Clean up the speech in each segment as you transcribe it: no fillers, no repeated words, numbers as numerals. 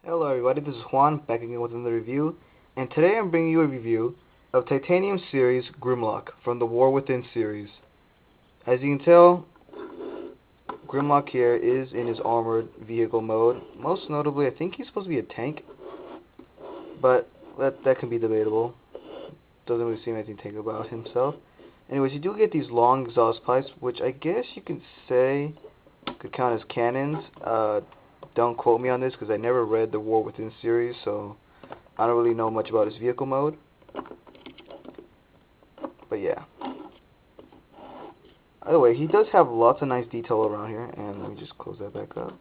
Hello everybody, this is Juan, back again with another review, and today I'm bringing you a review of Titanium Series Grimlock from the War Within series. As you can tell, Grimlock here is in his armored vehicle mode. Most notably, I think he's supposed to be a tank, but that can be debatable. Doesn't really seem anything tank about himself. Anyways, you do get these long exhaust pipes, which I guess you can say could count as cannons. Don't quote me on this because I never read the War Within series, so I don't really know much about his vehicle mode. But yeah. By the way, he does have lots of nice detail around here, and let me just close that back up.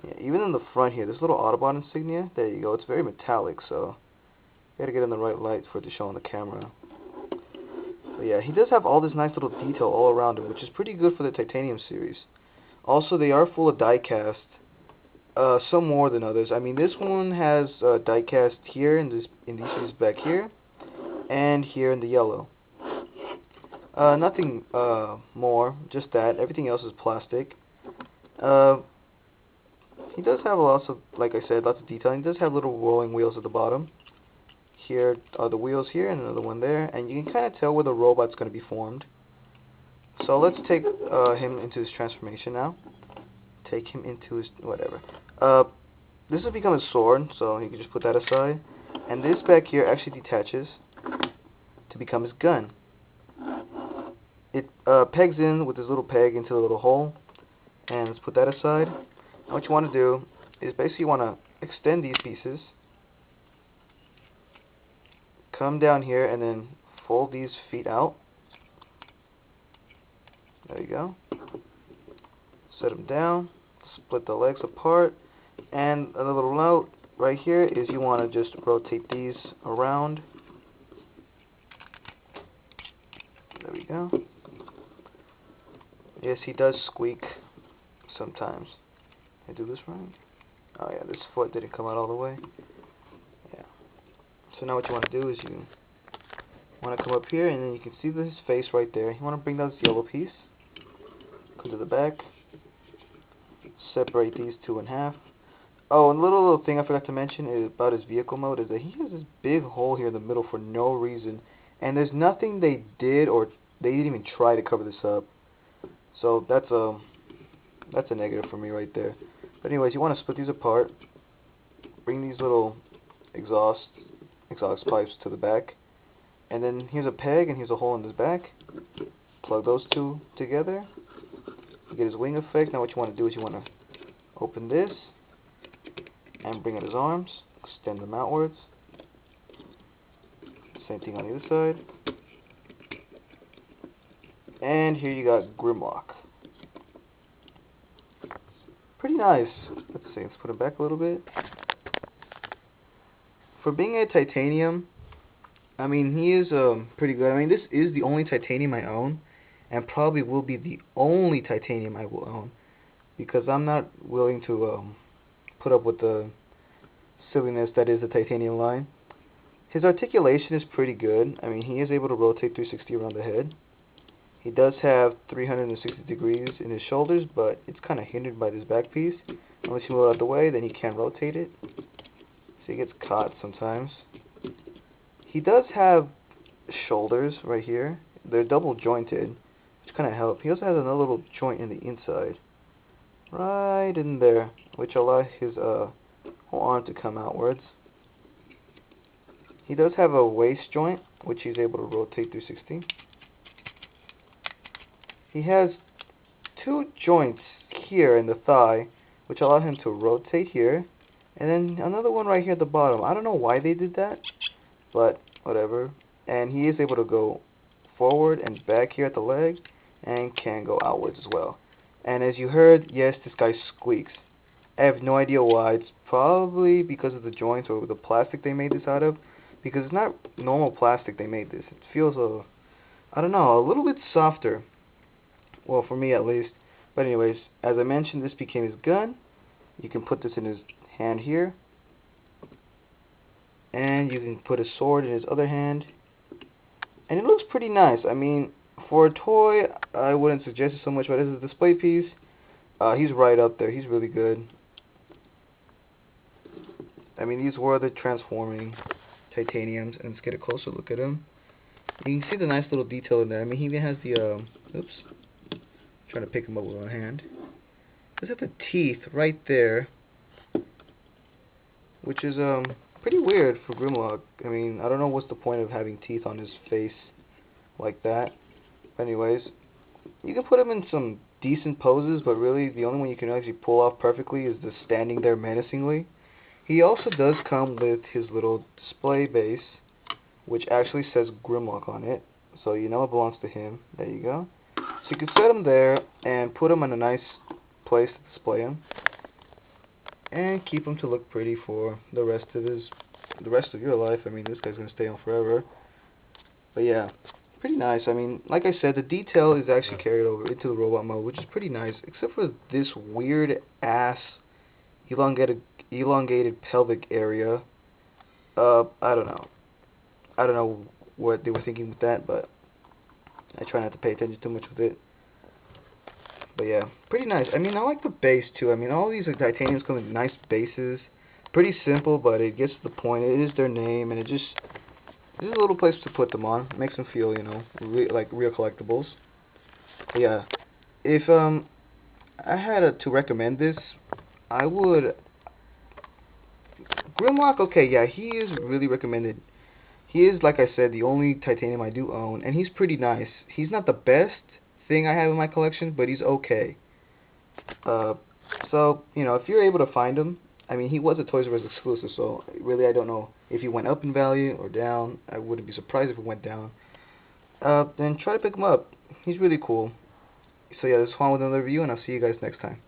Yeah, even in the front here, this little Autobot insignia, there you go, it's very metallic, so you gotta get in the right light for it to show on the camera. But yeah, he does have all this nice little detail all around him, which is pretty good for the Titanium series. Also, they are full of die-cast. Some more than others. I mean, this one has die-cast here in these pieces back here, and here in the yellow. Nothing more, just that. Everything else is plastic. He does have lots of, like I said, lots of detailing. He does have little rolling wheels at the bottom. Here are the wheels here, and another one there, and you can kind of tell where the robot's going to be formed. So let's take him into his transformation now. Take him into his whatever. This will become a sword, so you can just put that aside. And this back here actually detaches to become his gun. It pegs in with this little peg into the little hole. And let's put that aside. And what you want to do is basically you want to extend these pieces. Come down here and then fold these feet out. There you go. Set them down. Split the legs apart. And a little note right here is you want to just rotate these around. There we go. Yes, he does squeak sometimes. Did I do this right? Oh yeah, this foot didn't come out all the way. Yeah. So now what you want to do is you want to come up here and then you can see his face right there. You want to bring down this yellow piece. Come to the back. Separate these two in half. Oh, and a little thing I forgot to mention about his vehicle mode is that he has this big hole here in the middle for no reason. And there's nothing they did or they didn't even try to cover this up. So that's a negative for me right there. But anyways, you want to split these apart. Bring these little exhaust pipes to the back. And then here's a peg and here's a hole in his back. Plug those two together. You get his wing effect. Now what you want to do is you want to open this and bring out his arms, extend them outwards. Same thing on the other side. And here you got Grimlock. Pretty nice. Let's see, let's put him back a little bit. For being a titanium, I mean, he is pretty good. I mean, this is the only titanium I own, and probably will be the only titanium I will own, because I'm not willing to put up with the silliness that is the titanium line. His articulation is pretty good. I mean, he is able to rotate 360 around the head. He does have 360 degrees in his shoulders, but it's kind of hindered by this back piece. Unless you move it out of the way, then he can't rotate it. So he gets caught sometimes. He does have shoulders right here. They're double jointed, which kind of help. He also has another little joint in the inside. Right in there, which allows his whole arm to come outwards. He does have a waist joint, which he's able to rotate 360. He has two joints here in the thigh, which allow him to rotate here, and then another one right here at the bottom. I don't know why they did that, but whatever. And he is able to go forward and back here at the leg, and can go outwards as well. And as you heard, yes, this guy squeaks. I have no idea why. It's probably because of the joints or the plastic they made this out of, because it's not normal plastic they made this. It feels I don't know, a little bit softer. Well, for me at least. But anyways, as I mentioned, this became his gun. You can put this in his hand here. And you can put a sword in his other hand. And it looks pretty nice. I mean, for a toy, I wouldn't suggest it so much, but as a display piece, he's right up there. He's really good. I mean, these were the transforming titaniums, and let's get a closer look at him. You can see the nice little detail in there. I mean, he even has the, oops, trying to pick him up with one hand. He's got the teeth right there, which is, pretty weird for Grimlock. I mean, I don't know what's the point of having teeth on his face like that. Anyways, you can put him in some decent poses, but really, the only one you can actually pull off perfectly is the standing there menacingly. He also does come with his little display base, which actually says Grimlock on it, so you know it belongs to him. There you go. So you can set him there and put him in a nice place to display him, and keep him to look pretty for the rest of your life. I mean, this guy's gonna stay on forever. But yeah, pretty nice. I mean, like I said, the detail is actually carried over into the robot mode, which is pretty nice, except for this weird ass elongated pelvic area. I don't know. I don't know what they were thinking with that, but I try not to pay attention too much with it. But yeah, pretty nice. I mean, I like the base too. I mean, all these titaniums come with nice bases. Pretty simple, but it gets to the point. It is their name, and it's a little place to put them on. It makes them feel, you know, like real collectibles. But yeah, if I had to recommend this, I would Grimlock. Okay, yeah, he is really recommended. He is, like I said, the only titanium I do own, and he's pretty nice. He's not the best thing I have in my collection, but he's okay. So, you know, if you're able to find him, I mean, he was a Toys R Us exclusive, so really I don't know if he went up in value or down. I wouldn't be surprised if it went down. Then try to pick him up. He's really cool. So yeah, this is Juan with another review, and I'll see you guys next time.